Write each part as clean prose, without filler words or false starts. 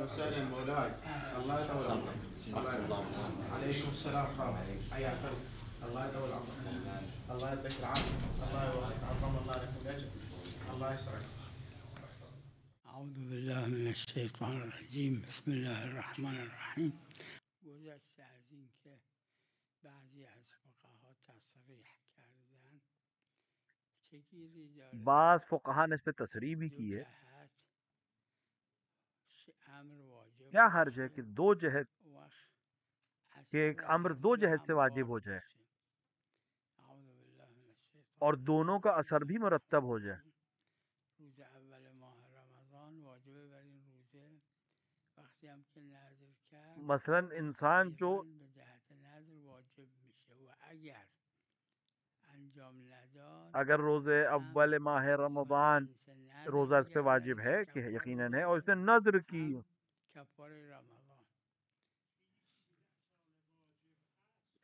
وسهلا مولاي. الله يطول عمرك. عليكم السلام خالد. حياك الله. الله يطول عمرك. الله يعطيك العافيه. الله يوفقك. عظم الله لكم الاجر. الله يسعدك. اعوذ بالله من الشیطان الرجیم. بسم الله الرحمن الرحیم. گذشته از این که بعضی از فقها تصریح کردن، چگیری داره بعض فقہا نے اس پہ تصریح بھی دو کی ہے، جهت امر واجب کیا حرج ہے کہ باشه دو جہت و کہ ایک اثر امر هر دو دو جہت سے هم واجب بار ہو جائے باشه. اعوذ بالله من الشیطان اور دونوں کا اثر بھی مرتب ہو جائے. روز اول ماه رمضان واجبه بر این روزه، وقتی هم که نظر کرد مثلا انسان جو ایضا به جهت نظر واجب میشه و اگر انجام نداد اگر روزے هم اول ماہ به رمضان جنس نظر روزہ اس پہ میگردد واجب که ہے کہ کفاره یقیناً ہے، اور اس داده نے نظر کی، هم کفاره رمضان.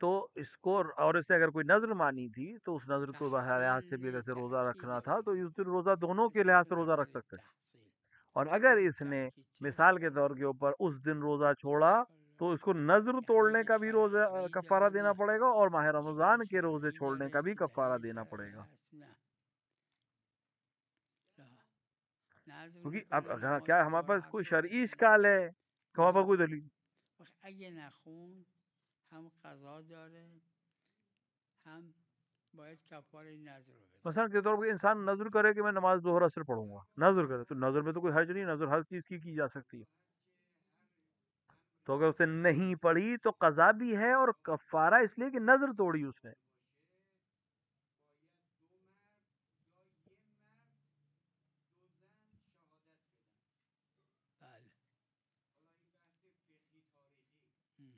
تو اس کو اور اس نے اگر کوئی نظر مانی تھی تو اس نظر کو بہر لحاظ سے بھی تحصیل جیسے روزہ تأکید رکھنا تھا تو واجب اس دن روزہ دونوں کے اسمش لحاظ سے روزہ رکھ نظر سکتے. تحصیل. اور اگر این اس نے تأکید چشم مثال کے طور داره کے اوپر اس دن روزہ چھوڑا اشکال تو اس نداره. کو نظر توڑنے دلیل کا بھی روزہ شرعی کفارہ داره دینا نه پڑے گا، اور ماہ اشکال رمضان کے روزے شرعی چھوڑنے کا داره بھی که کفارہ دلیل دینا پڑے شرعی گا. هست نه لا نظر کیونکہ اب میکنه اگر نماز کیا ہمارے ظهر پاس کوئی عصر شرعی بخونه اشکال ہے کہ وہاں پر نه کوئی دلیل اگه نخون هم قضا داره هم باید کفاره نظر رو بده. مثلا کے طور پر انسان نظر کرے کہ میں نماز ظہر اثر پڑھوں گا، نظر کرے تو نظر میں تو کوئی حرج نہیں، نظر ہر چیز کی جا سکتی ہے. تو اگر اس نے نہیں پڑھی تو قضا بھی ہے اور کفارہ اس لیے کہ نظر توڑی اس نے. بله ام.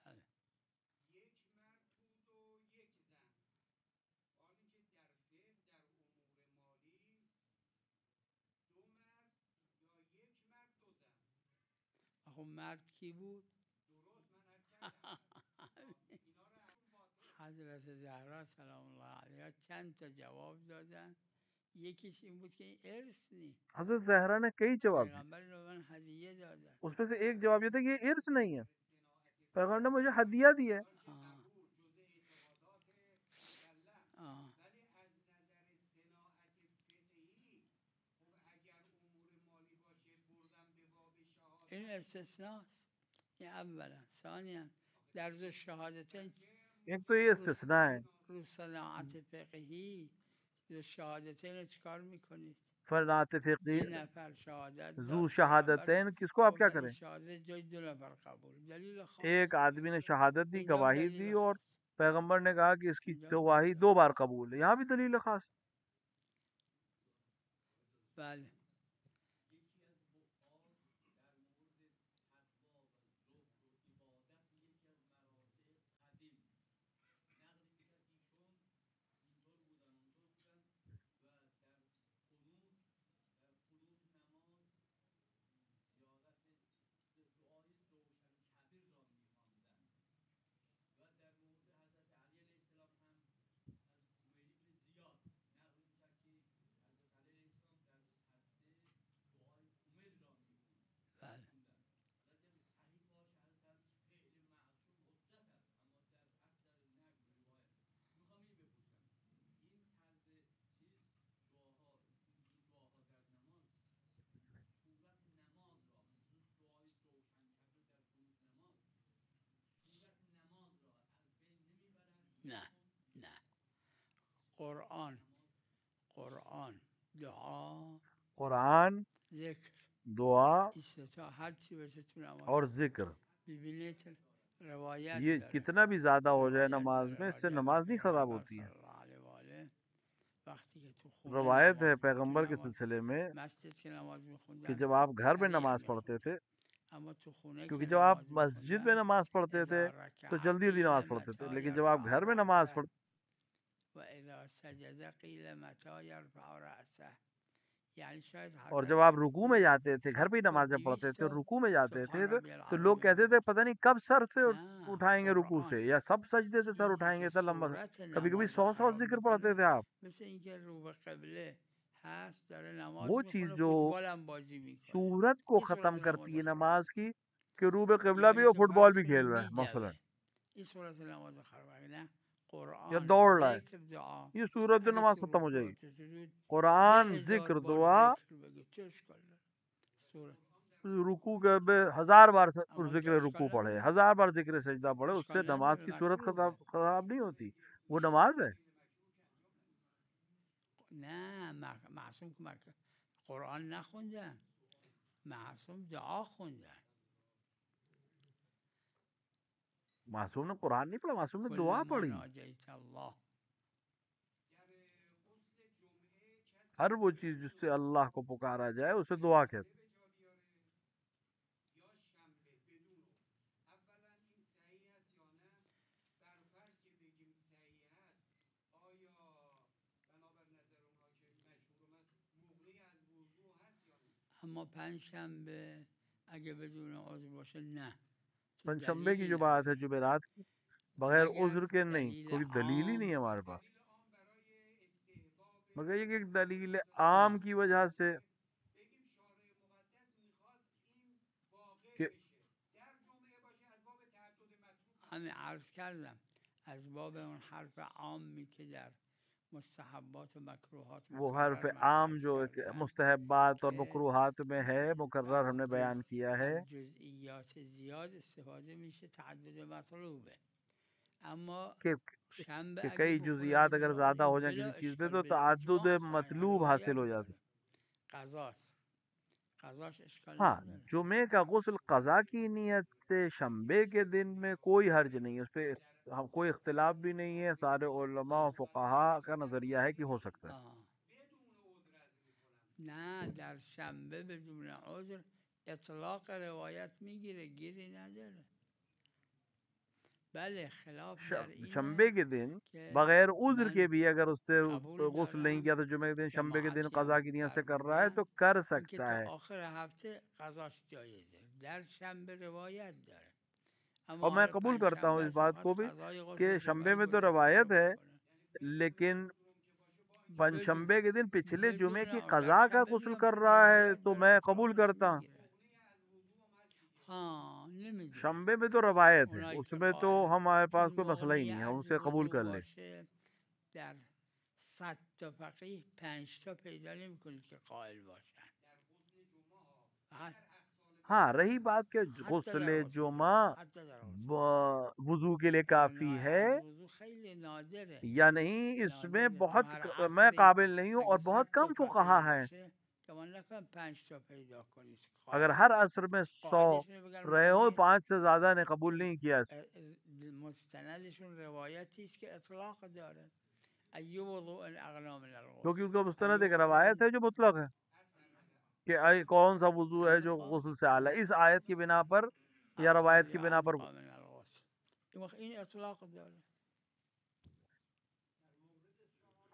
بله خب مرد کی بود؟ حضرت زهرا سلام الله علیها چند تا جواب دادن. یکیش این بود که این ارث نی، حضرت زہرا نے کئی جواب دیے، پیغمبر به من هدیه دادن. اس میں سے ایک جواب یہ تھا کہ یہ ارث نہیں ہے، پیغمبر نے مجھے ہدیہ دی ہے. آه. آه. این استثناست. این اولا. ثانیا در روز شهادتین ایک تو یہ استثناء ہے. روز صناعت فقهی روز شهادتین رو چکار میکنید؟ فرنات فقی یه نفر شهادت ذو داد، پیغمبر شہادتین کس کو آپ کیا گفتن این کریں؟ شهادت جای دو نفر قبول. دلیل خاص ایک آدمی نے شہادت دی، اینجا هم گواہی دی، دلیل اور خاص پیغمبر نے کہا کہ اس کی اینجا هم گواہی دلیل 2 خاص. بار قبول ہے، یہاں بھی دلیل خاص. بله بله نه نه قرآن دعا قرآن، ذکر دعا این سه تا هر چی باشه تو نماز اور ذکر، ببینید روایت یہ داره. کتنا بھی زیادہ ہو جائے روایت نماز داره میں اس سے راجع به نماز نہیں خراب پیغمبر ہوتی ہے. صلی اللہ علیه و آله وقتی که تو خونه روایت ہے نماز تو پیغمبر کے نماز سلسلے میں مسجد که نماز کہ میخوندن جب آپ گھر میں سریع نماز پڑھتے تھے، میخوندن، اما تو خونه کیونکہ که جب آپ نماز مسجد میں میخوندن نماز پڑھتے تھے اذا تو رکع جلدی جلدی قیل نماز پڑھتے تھے، متى لیکن جب آپ یرفع گھر میں نماز رأسه پڑھتے و اذا سجد قیل متى یرفع رأسه. یعنی شاید اور حضرت جب آپ رکوع میں جاتے تھے، گھر پہ ہی نمازیں پڑھتے تھے، رکوع میں جاتے تھے تو لوگ کہتے تھے پتہ نہیں کب سر سے اٹھائیں گے رکوع سے، یا سب سجدے سے سر اٹھائیں گے، اتنا لمبا کبھی کبھی 100 ذکر پڑھتے تھے آپ. مثل اینکه رو به قبله هست داره نماز وہ چیز میخونه جو فوتبال هم بازی میکنه صورت کو این صورت ختم نماز کرتی ہے خراب نماز کی، کہ روبے قبلہ یا بھی ہو، اینکه فٹ بال فرض بھی کنید کھیل رہا ہے مثلا، میدوه این صورت نماز خراب ہے نه یا قرآن دوڑ رہا ہے، ذکر دعا یہ صورت اگه نماز تو ختم ہو جائے رکوع گی. تو سجود قرآن، 10,000 ذکر، بار دعا، ذکر بگه چه اشکال داره سورت رکوع کے 1000 بار اما ذکر اینجا رکوع اشکال پڑھے، نداره 1000 بار ذکر سجدہ پڑھے، اس سے اشکال نماز نداره کی صورت مطلوبه خراب نہیں ہوتی، وہ نماز ہے. نه معصوم که قرآن نخوندن معصوم دعا خوندن معصوم نے قرآن نہیں پڑھا، معصوم نے دعا کلما پڑھی. ناجیت الله ہر وہ چیز جس سے اللہ کو پکارا جائے اسے دعا کہتے. اما پنجشنبه اگه بدون عذر باشه نه چون پنج شنبے کی دلیلی جو بات ہے نداره جمعرات کی، بغیر مگر عذر کے نہیں، دلیل کوئی دلیل ہی عام نہیں ہے ہمارے پاس، مگر یہ کہ ایک دلیل عام کی وجہ سے کہ همین عرض کردم از باب اون حرف عامی که در مستحبات و مکروهات وہ حرف مکرر عام مطرح جو کردم مستحبات اور که مکروہات میں ہے، مقرر ہم نے از بیان کیا ہے از جزئیات زیاد استفاده میشه تعدد مطلوبه اما کہ شنبه کہ اگه کئی بخوره جزئیات اگر بدون زیادہ عذر ہو جائیں بلا کسی چیز پہ اشکال تو بلا تعدد اجماع صحیحا مطلوب حاصل روایت ہو جاتا ہے. داره قضاش اشکال ہاں، نداره جمعے کا غسل قضا کی نیت سے شنبے کے دن میں کوئی حرج نہیں ہے، اس پہ کوئی اختلاف بھی نہیں ہے، سارے علماء و فقہا کا نظریہ ہے کہ ہو سکتا ہے. نه در شنبه بدون عذر اطلاق روایت میگیره گیری نداره بله خلاف در شنبے اینه کے دن که بغیر عذر من کے بھی اگر اس سے قبول غسل نہیں دارم کیا تو جمعے کے دن شنبے کے دن جماعتی قضا هم کی نیت در سے کر رہا ہے میگن تو کر اینکه سکتا تا ہے. آخر هفته قضاش جایزه در شنبه روایت داره اور اما میں حالا قبول پنج کرتا ہوں شنبه اس است بات کو میخواست بھی قضای کہ غسل شنبے جمعه میں تو گذشته رو روایت ہے، بکنه لیکن بدون شنبے کے دن پچھلے جمعے بدون کی عذر در قضا کا شنبه غسل میگم کر چون رہا ہے روایت تو داره میں قبول اطلاقش کرتا ہوں. میگیره ها نمیدونم شنبے میں تو روایت ہے، اونایی اس که میں تو قائلن ہمارے چون پاس کوئی مسئلہ ہی مغنی نہیں ہے، ہم از اسے قبول وضوع کر لیں. باشه در 100 تا فقیه 5 تا پیدا نمی‌کنید که قائل باشن ہاں، رہی بات کہ حتی غسل در غسل جمعہ جمعه حتی در غسل وضو کے لیے کافی استغناء ہے از وضو خیلی نادره یا نہیں، اس میں نادره تو بہت هر میں عصری قابل نہیں ہوں، اگه اور 100 بہت تا کم فقیه فقہا ہیں. باشه گمان نکنم 5 تا پیدا کنید که اگر قائل ہر باشن عصر میں 100 قاعدشون بگن رہے ہو، مغنی 5 سے زیادہ نے قبول چون نہیں کیا اس کو. مستندشون روایتی است که اطلاق داره ایو وضوء اغنا من کیونکہ الغسل ان کا مستند ایو ایک وضوء روایت ہے جو مطلق ہے کہ کون سا وضو ہے جو انقا غسل سے اعلیٰ، اس آیت کی بنا پر یا روایت کی بنا پر. انقا من الغسل این اطلاق داره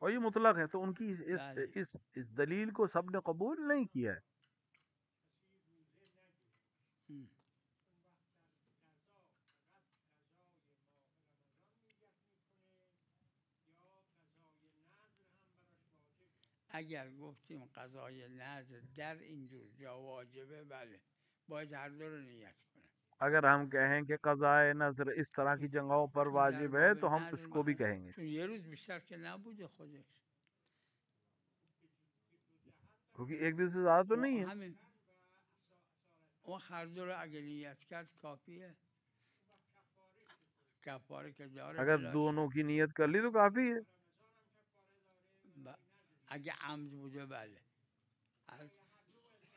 اور یہ مطلق ہے، تو ان کی بله اس دلیل کو سب نے قبول نہیں کیا ہے. اگر گفتیم قضای نذر در اینجور جا واجبه بله باید هر دو رو نیت کنه اگر ہم کہیں کہ قضاء نظر اس طرح کی جگہوں پر چون در واجب ہے باب تو ہم نذر اس کو بھی کہیں گے، چون یه روز بیشتر که نبوده خودش کیونکہ ایک دن سے زیادہ تو نہیں ہے. همین اون هر دو رو اگه نیت کرد کافیه کفاره که داره اگر بلا دونوں شک کی نیت کر لی تو کافی ہے. اگه عمد بوده بله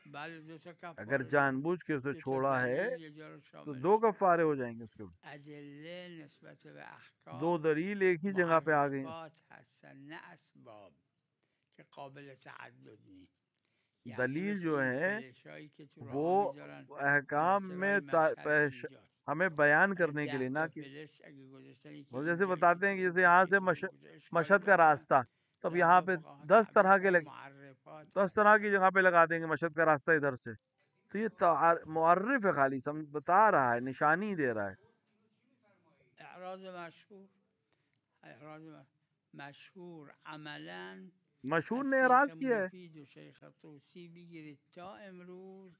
بله دو تا کفاره اگر داره جان بوجھ کے اسے دو تا چھوڑا ہے دلیل یه جا رو تو شاملش 2 کرد کفارے ہو جائیں گے اس کے. ادله نسبت به 2 احکام دلیل ایک ہی جگہ پہ آ گئی. معرفات هستن نه اسباب که قابل تعدد نیست یعنی دلیل مثل جو این ہے فلشایی که تو راه وہ میذارن احکام میں مشهد اینجاست ہمیں بیان اگه کرنے کے 10 لیے نہ تا کہ فلش اگه گذاشتن یکی وہ جیسے اینجا بتاتے ہیں یکی کہ تو جیسے اونجا یہاں یکی سے تو اونجا اشکالی مشہد کا نداره راستہ، تو اب یہاں لذا پہ فقها 10 تعبیر طرح کے کردن معرفات 10 طرح کی جگہ پہ لگا دیں گے مشہد کا راستہ ادھر سے. تو یہ معرف ہے، خالی بتا رہا ہے، نشانی دے رہا ہے. اعراض مشهور، اعراض مشهور عملاً مشہور از نے شیخ اعراض کیا ہے، مفید و شیخ طوسی بگیرید تا امروز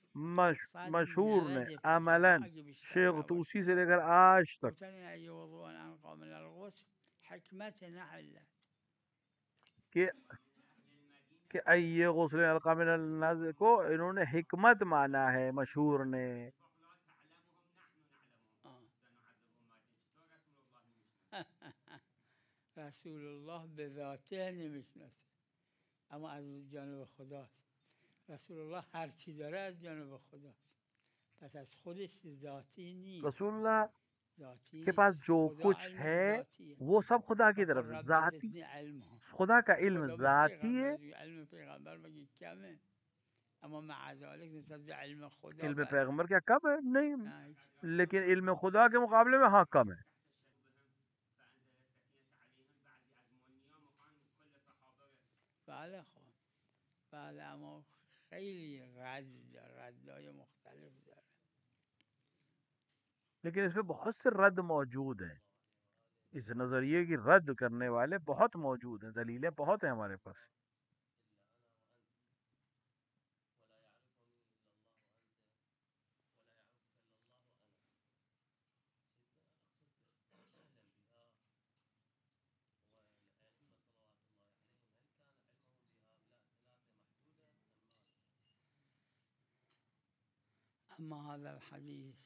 مشہور نے 190 فقها عملاً اگه بیشتر شیخ طوسی سے نباشه لے کر آج تک گفتن این ای وضوءا انقا من الغسل حکمت نه علت. کہ ای غسل القا من النذر کو انہوں نے حکمت مانا ہے مشہور نے. رسول الله به ذاته نمیشناسه اما از جانب خداست. رسول الله هر چی داره از جانب خداست، پس از خودش ذاتی نیست. رسول اللہ ذاتی کے پاس نیست. جو خدا کچھ علمش ہے ذاتیه. وہ سب خدا کی وقل طرف رب ذاتی، زدنی علما. خدا کا علم خدا به ذاتی ہے. پیغمبر علم پیغمبر مگه کمه؟ اما مع ذلك نسبت به علم خدا علم بله. پیغمبر کیا کم ہے؟ نہیں، نه. لیکن علم خدا کے مقابلے میں ہاں کم ہے. بله خب بله اما خیلی رد داره، ردای مختلف داره. لیکن اس میں بہت سے رد موجود ہیں، اس نظریے کی رد کرنے والے بہت موجود ہیں، دلیلیں بہت ہیں ہمارے پاس. اما هذا الحديث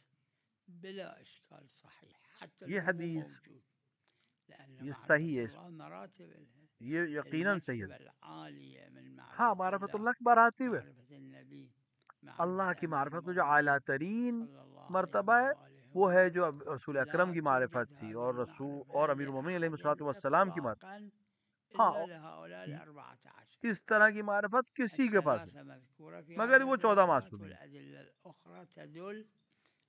بلا اشکال صحیح حتی یہ لو مو حدیث موجود لأن یہ معرفة صحیح ہے، الله مراتب لها. یہ یقیناً صحیح المرتبة ہے. العالية من ہاں، معرفة معرفت الله اللہ کی مراتب ہے، معرفة النبي اللہ معرفة کی أمير معرفت میں جو اعلیٰ المؤمنين ترین صلى الله عليه مرتبہ ہے وآله وہ ہے وسلم. جو رسول اکرم لا کی توجد معرفت تھی هذه اور رسول المعرفة اور امیر المومنین علیہ لأحد الصلوۃ والسلام کی معرفت. إطلاقا ہاں، إلا لهؤلاء ال14. اس طرح کی معرفت کسی کے پاس الثلاثة نہیں مذكورة في مگر هذه وہ 14 الروايات معصومین. والأدلة الأخرى تدل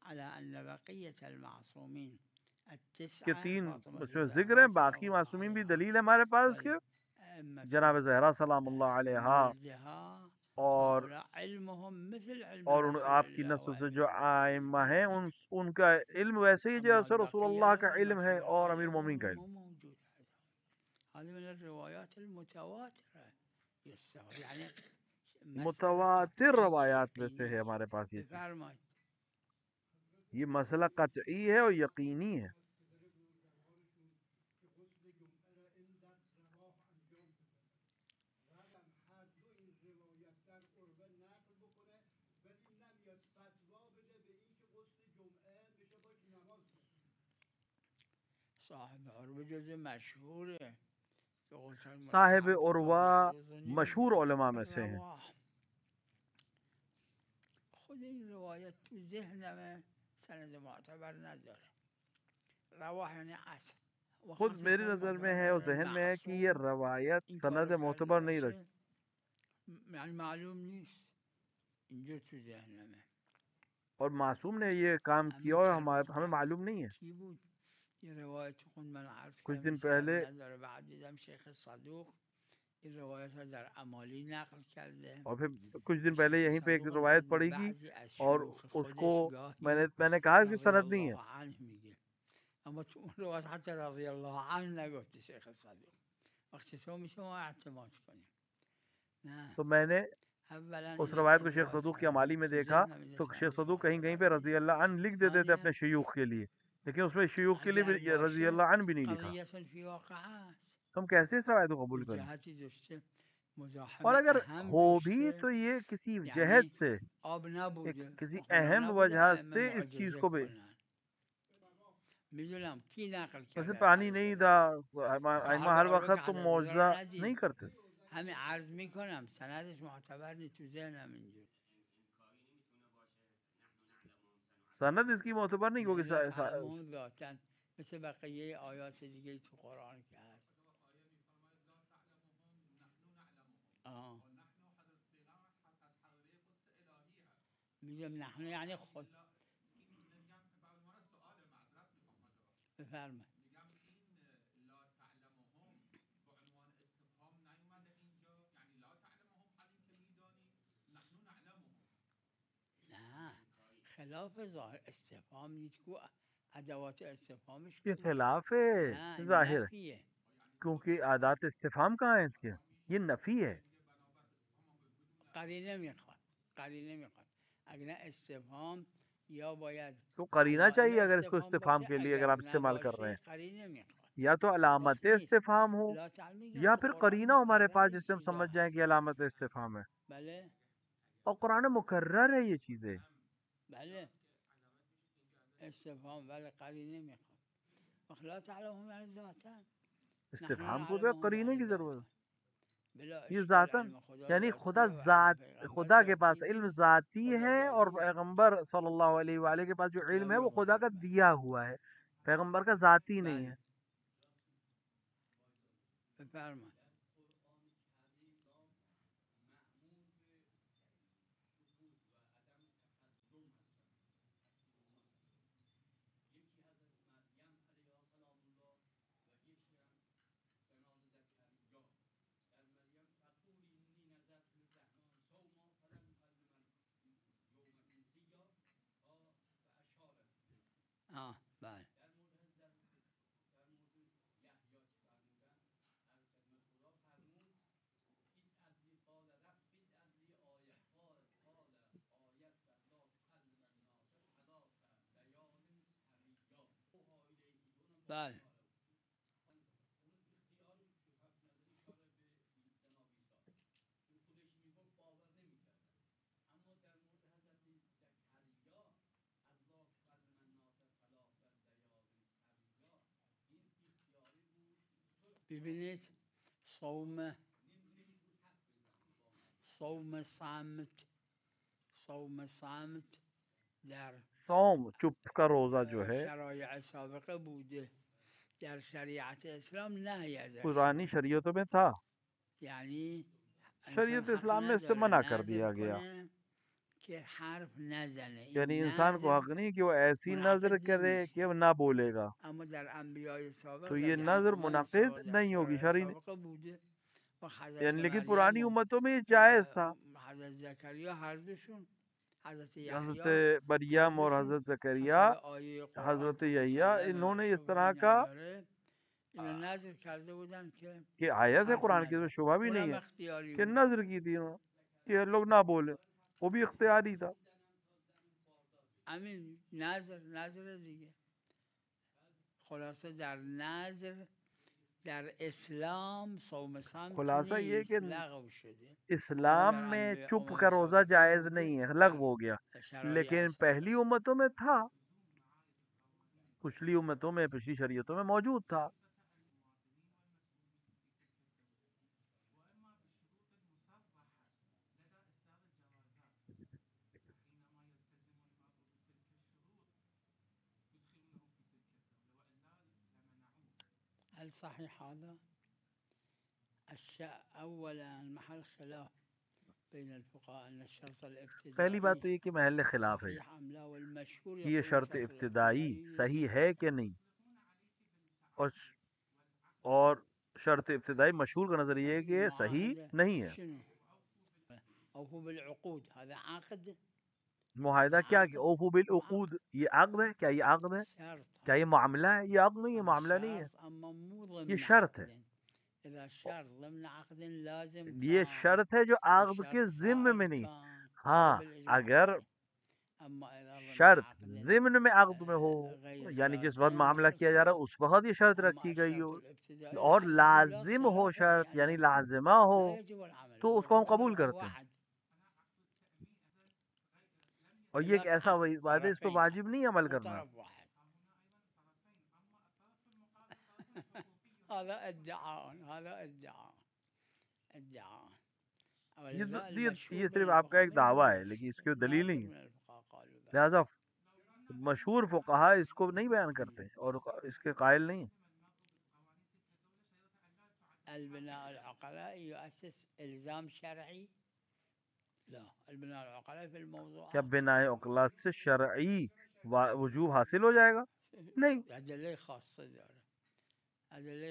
على أن بقية المعصومين کہ التسعة 3 فاطمة اس میں ذکر الزهراء ہیں، سلام باقی الله معصومین بھی عليها دلیل ہے ہمارے پاس کے، والأئمة جناب زہرا سلام اللہ من علیہا، ولدها اور هؤلاء علمهم مثل علم اور رسول آپ کی الله نسل سے وأمير جو آئمہ ہیں المؤمنين. ان کا علم ویسے ہی أما جیسے رسول البقية اللہ کا مما علم ہے سبق اور امیر مومنین کا علمهم علم. مو موجود. هذا من الروايات المتواترة يستوى يعني مسألة متواتر قطعية روایات میں سے ہے يقينية. ہمارے پاس یہ چیز، بفرمایید. یہ مسئلہ قطعی ہے اور یقینی ہے. صاحب عروه جز مشهوره که غسل صاحب مستحب عروہ جایز و مشہور نمیگه علماء میں سے ہیں. روا. خود این روایت تو ذهنمه سند معتبر نداره. روا یعنی اصل. خود میری نظر میں ہے اور ذہن میں ہے کہ یہ روایت این سند کارو کرده معتبر نہیں رکھتی. باشه یعنی معلوم نیست. اینجا تو ذهنمه. اور معصوم نے یہ کام کیا اور ہمیں معلوم نہیں ہے. کی بود؟ یہ روایت خود من عرض کچھ کردم دن پہلے نداره. بعد دیدم شیخ صدوق این روایت را در عمالی نقل کرده. اور پھر کچھ دن پہلے شیخ یہیں پہ ایک صدوق روایت نسبت به پڑی گی بعضی از اور شیوخ اس کو خودش گاهی میں نے کہا کہ رضی سند نہیں ہے. الله عنه میگه، اما تو اون روایت حتی رضی الله عنه نگفته شیخ صدوق. وقتی تو میشه ما اعتماد کنیم. نه تو میں نے اولا اس اینه روایت که کو شیخ روایت صدوق کی سند عمالی میں تو دیکھا ذهنم اینه تو شیخ سندش صدوق کہیں کہیں پہ معتبر رضی نیست. اللہ عنہ لکھ دیتے تھے اپنے شیوخ کے لیے، لیکن اس میں شیوخ کے لیے اگر بھی رضی باشه اللہ عنہ بھی نہیں لکھا. قضیت فی واقعه است. تو ہم کیسے اس روایت کو قبول یه کریں؟ جهتی داشته مزاحم اور اگر اهم ہو بھی داشته، تو یہ کسی یعنی جہت سے، آب نبوده، کسی ماهرا اہم نبوده وجہ ائمه سے اس چیز معجزه کو بھی، کنن. میدونم کی نقل ویسے کرده از پانی نہیں حضرت تھا، صاحب ائمہ ہر عروه که وقت تو حضرت را معجزہ ندید. نہیں کرتے. همین عرض میکنم سندش معتبر نیست تو ذهنم اینجور. سند اس کی معتبر نہیں لا کیونکہ تعلمون ذاتا مثل بقیه آیات دیگه تو قرآن که هست. میگم نحن یعنی خود. بفرمایید. خلاف ظاهر استفهام نیست کو ادوات استفهامش یہ کجا خلاف نه ظاہر ہے، نفیه کیونکہ عادات استفہام کہاں ہیں اس کے، یہ نفی ہے. قرینه میخواد قرینه میخواد اگر نه استفهام یا باید تو قرینہ علائم چاہیے اگر اس کو استفهام استفہام باشه کے لیے اگر اگر آپ استعمال کر رہے نباشه ہیں، قرینه میخواد یا تو علامت وقت نیست استفہام ہو لا تعالی میگه یا تو پھر قرآن قرینہ ہو ہمارے پاس مکرر جس سے ہم چیزا سمجھ جائیں هست کہ علامت استفہام ہے. بله اور قرآن مکرر ہے یہ چیزیں، بله استفهام بله قرینه میخواد وقت لا تعلمهم یعنی ذاتا نحن استفہام کو تو نعلمهم قرینے یعنی کی ضرورت ذاتا بلا ہے. یہ اشکال ذاتاً علم خدا یعنی خدا ذاتی و علم ذات، پیغمبر خدا کے پاس ذاتی علم نیست ذاتی خدا ہے، اور ذاتی نیست پیغمبر صلی اللہ علیہ وآلہ کے پاس جو علم ہے خدایی وہ و خدا کا بله دیا ہوا ہے، پیغمبر کا ذاتی نہیں ہے. بله بفرمایید بله بله ببینید صوم صامت در صوم چپ کا روزہ جو ہے شرایع سابقه بوده در شریعت اسلام نهی ازش پرانی شریعتوں میں تھا، یعنی شریعت اسلام میں اس سے منع کر دیا گیا. کہ حرف نزنه یعنی این انسان کو حق نہیں کہ وہ ایسی نظر کرے کہ وہ نہ بولے گا، اما در انبیاء سابق تو در یہ نظر اممای منعقد سابق در نہیں ہوگی، شرایع شرعی سابقه بوده و حضرت یعنی. لیکن مریم پرانی و امتوں میں یہ جائز تھا. حضرت زکریا هر دوشون حضرت حضرت یحیی مریم اور حضرت زکریا، حسب آیه قرآن حضرت که یحییٰ، مسلم انہوں نے اس طرح شبهه‌ای کا نداره اینو نظر کرده بودن که آیت ہے حرف قرآن کی، تو نزن شبہ بھی نہیں اونم ہے اختیاری کہ بود نظر کی تھی انہوں نے کہ لوگ نہ بولے، وہ بھی اختیاری تھا. همین نظر دیگه خلاصه در نظر در اسلام صوم سمت خلاصہ یہ نیست کہ لغو شده اسلام میں چپ کا روزہ جائز نہیں ہے، لغو ہو گیا، لیکن پہلی امتوں میں تھا، پچھلی امتوں میں، پچھلی شریعتوں میں موجود تھا. هل صحيح هذا؟ اولا محل خلاف بين الفقهاء ان الشرط پہلی بات الابتدائي تو یہ کہ محل خلاف ہے صحيح ام لا والمشهور کہ یہ يقول شرط الشرط ابتدائی الابتدائي صحیح يصح ہے کہ نہیں، اور شرط ابتدائی مشہور کا نظر یہ ہے کہ صحیح نہیں ہے. شنو اوفوا بالعقود هذا عقد معاہدہ کیا کہ اوفو بالعقود، یہ عقد ہے کیا؟ یہ عقد ہے شرط کیا؟ یہ معاملہ ہے؟ یہ عقد نہیں ہے، معاملہ نہیں ہے، اما مو ضمن یہ شرط ہے. اذا شرط ضمن عقد لازم یہ شرط ہے جو عقد کے ضمن میں نہیں. ہاں اگر شرط ضمن میں عقد میں ہو، یعنی جس وقت معاملہ کیا جا رہا ہے اس وقت یہ شرط رکھی گئی ہو، اور لازم ہو شرط یعنی لازمہ ہو، تو اس کو ہم قبول کرتے ہیں. اور یہ ایک ایسا وعدہ اس پہ واجب نہیں عمل کرنا. هذا ادعاء یہ صرف آپ کا ایک دعویٰ ہے، لیکن اس کی دلیل نہیں ہے. لہذا مشہور فقہا اس کو نہیں بیان کرتے اور اس کے قائل نہیں ہیں. البناء العقلاء يؤسس الزام شرعي لا البناء العقلاء في الموضوع کیا بناء عقلاء سے شرعی وجوب حاصل ہو جائے گا؟ نہیں. ادلے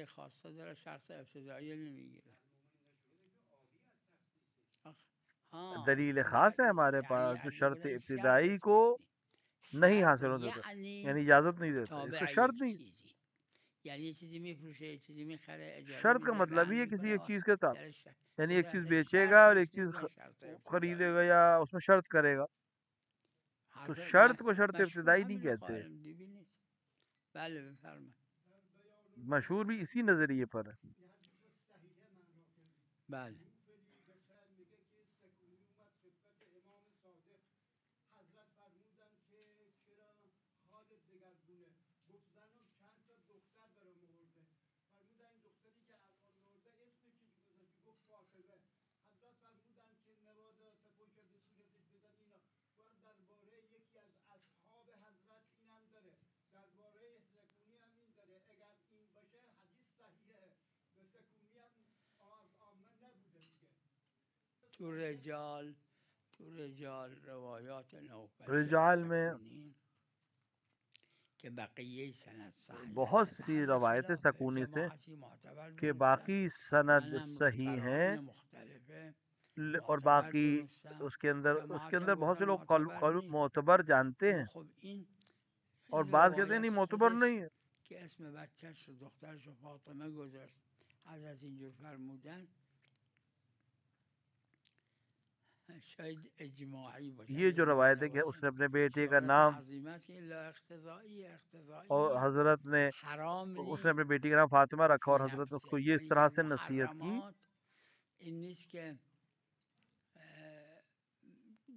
خاصه داره شرط ابتدائیه نمیگیره. دلیل خاص ہے ہمارے پاس جو شرط ابتدائی کو نہیں حاصل ہونے دیتا، یعنی اجازت نہیں دیتا، اس کو شرط نہیں. یعنی یہ چیزی میفروشه یہ چیزی میخره اجازه شرط کا میده مطلب بند ہی ہے کسی میکنه ایک چیز کے ساتھ، در شرط یعنی ایک چیز اضافه بیچے گا شرط اور ایک بهش چیز میگن شرط خریدے ابتدایی گا یا اس میں شرط کرے گا، تو حرف شرط کو شرط مشهور ابتدائی نہیں همین کہتے. قائلم ببینید بله بفرمایید مشہور بھی اسی نظریے پر ہے. بله تو رجال روایات نوفلی رجال میں سکونی کہ بقیه سند صحیح بہت است سی محل روایتیں خلاف سکونی سے جماعتی معتبر کہ دونستم باقی سند منم رو صحیح ہیں، قرائن مختلفه اور معتبر باقی دونستم اس کے جماعت اندر هم بہت سے گفتن لوگ معتبر قول نیست معتبر جانتے اما ہیں، خب اور این بعض کہتے ہیں روایت نہیں معتبر خودش نہیں ہے. که اسم بچهش رو دخترش رو فاطمه گذاشت حضرت اینجور فرمودن شاید اجماعی باشه یہ جو اجماع روایت ہے کہ اس نباشه نے اپنے بیٹے کا صورت نام عظیمت که لا اقتضائی اور اقتضائیه حضرت نے حرام اس نے اپنے نیست بیٹی کا نام فاطمہ رکھا، فی اور حضرت نے اس کو نفسه یہ اس یعنی که طرح از سے نصیحت کی. محرمات این نیست که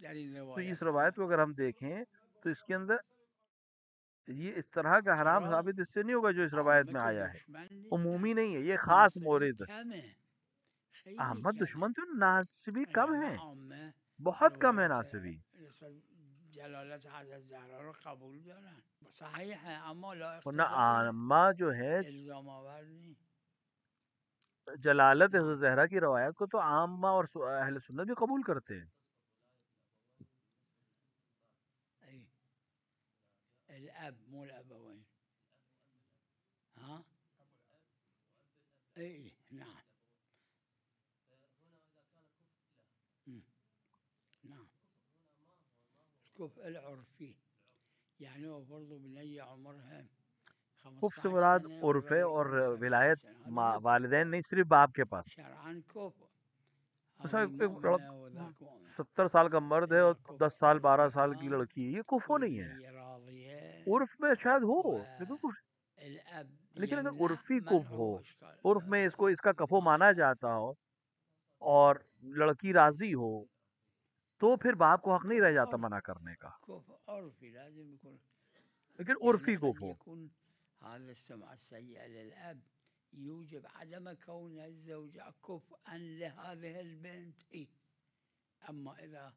در این تو اس روایت روایت آمد کو اگر ہم دیکھیں تو اس کے اندر یہ اس طرح کا حرام چرا ثابت اس سے نہیں ہوگا جو اس روایت عامه میں که آیا ہے. دشمن عمومی نیستن نہیں ہے، یہ خاص ناصبی مورد. کمه خیلی احمد کمه دشمن تو ناصبی کم وگرنه ہیں، عامه بہت کم ہے روایت ناصبی. نسبت جلالت حضرت زهرا رو قبول دارن صحیح ہے اما لا ورنہ اقتضایی ہے عامہ جو ہے الزام آور نہیں جلالت نعم حضرت زہرا کی روایت کو تو عامہ اور اہل سنت بھی قبول کرتے ہیں. ای الاب مو الابوين ها اي نعم نعم الكفء العرفي يعني هو برضه بنية عمرها خوب سے 15 مراد سنة عرف ہے، والراجل اور عمره 70 ولایت سنة هذا مو كفء والدین نہیں، صرف باپ کے پاس. شرعا كفء مثلا هذه ایک مؤمنة وذاك مؤمن 70 سال کا مرد ہے اور إذا 10 كفء سال 12 سال کی عرفها لڑکی، یہ کفو نہیں ہے. والبنية راضية عرف میں شاید ہو، والأب لیکن اگر يمنع عرفی کف ہو، منعه إشكال عرف میں اس کو اس کا کفو مانا جاتا ہو اور لڑکی راضی ہو، تو پھر باپ کو حق نہیں رہ كفء جاتا عرف منع کرنے کا. كفء عرفي لازم يكون لیکن يعني عرفی قد کف ہو. يكون هذا السمعة السيئة للأب يوجب عدم كون الزوجة كفءا لهذه البنت أما إذا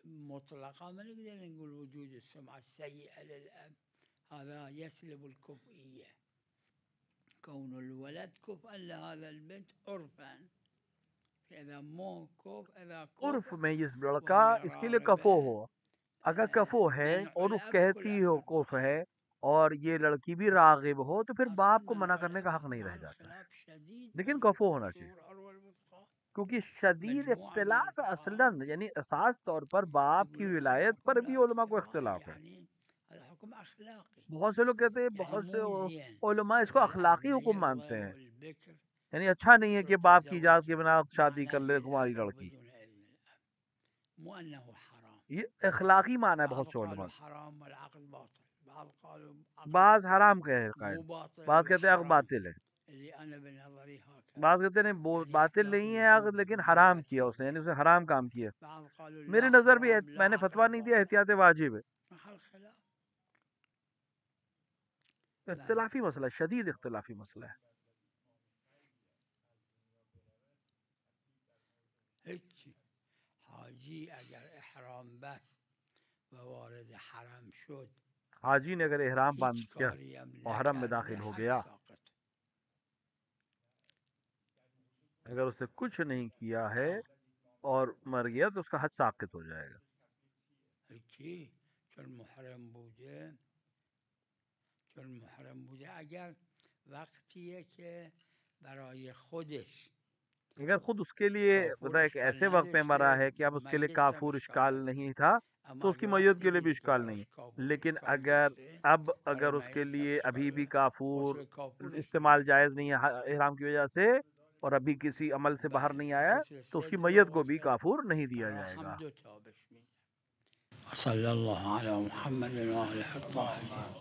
مطلقة ما نقدر نقول وجود السمعة السيئة للأب هذا يسلب الكفئية كون الولد كفءا لهذا البنت عرفا فإذا مو كفء إذا عرف كفء میں یہ لڑکا وهي اس کے لیے کفو راغبة ہو، اگر کفو ہے منع اور اس الأب بكل کہتی ہو أسف کف ہے اور یہ لڑکی بھی راغب ہو، تو پھر أصلا باپ کو منع منع کرنے کا الأب حق نہیں رہ محل جاتا ہے. خلاف شديد لیکن في کفو ہونا چاہیے، شهور عروة الوثقى کیونکہ شدید مجموعة من اختلاف ہے اصلا، الفقهاء یعنی اساس طور پر باپ کی يقولون هذا ولایت پر حكم بھی لا علماء کو اقتضائي اختلاف ہے. يعني هذا حكم أخلاقي بہت سے لوگ کہتے ہیں، يعني بہت سے موزين علماء اس کو إذا الأب اخلاقی لا حکم مانتے يرغب ہیں، والبكر یعنی اچھا نہیں ہے کہ تترك باپ کی الزوج اجازت کے بنا مع شادی کر لے نهي تمہاری الأب أو لڑکی. بدون إذن الأب مو أنه حرام یہ اخلاقی معنی ہے بعض بہت سے علماء. قالوا حرام والعقد باطل بعض قالوا عقد بعض حرام کہے قائل، مو باطل بعض کہتے ہیں عقد وحرام باطل ہے، اللي أنا بنظري هكذا بعض کہتے ہیں يعني باطل اختلاف نہیں ہے عقد، وجوب لیکن حرام کیا اس نے، بالفتوى یعنی اس نے حرام کام کیا. بعض قالوا میری لا نظر بھی حرام لا میں نے فتویٰ عقد نہیں دیا، باطل احتیاط واجب ہے. محل خلاف اختلافی مسئلہ، شدید اختلافی مسئلہ ہے. هیچی حاجی اگر احرام بست و وارد حرم شد حاجی نے اگر احرام باندھ هیچ کیا کاری هم اور حرم میں نکرده داخل ہو حج گیا، ساقط اگر اسے کچھ نہیں کیا ہے اور مر گیا تو اس کا حج ساقط ہو جائے گا. هیچی چون محرم بوده اگر وقتیه که برای خودش اگر خود اس کے لیے ایک ایسے وقت میں مرا ہے کہ اب اس کے لیے کافور اشکال نہیں تھا تو اس کی میت کے لیے بھی اشکال نہیں، لیکن اگر اس کے لیے ابھی بھی کافور استعمال جائز نہیں ہے احرام کی وجہ سے، اور ابھی کسی عمل سے باہر نہیں آیا، تو اس کی میت کو بھی کافور نہیں دیا جائے گا۔ صلی اللہ علیہ محمد وآلہ الطاہرین۔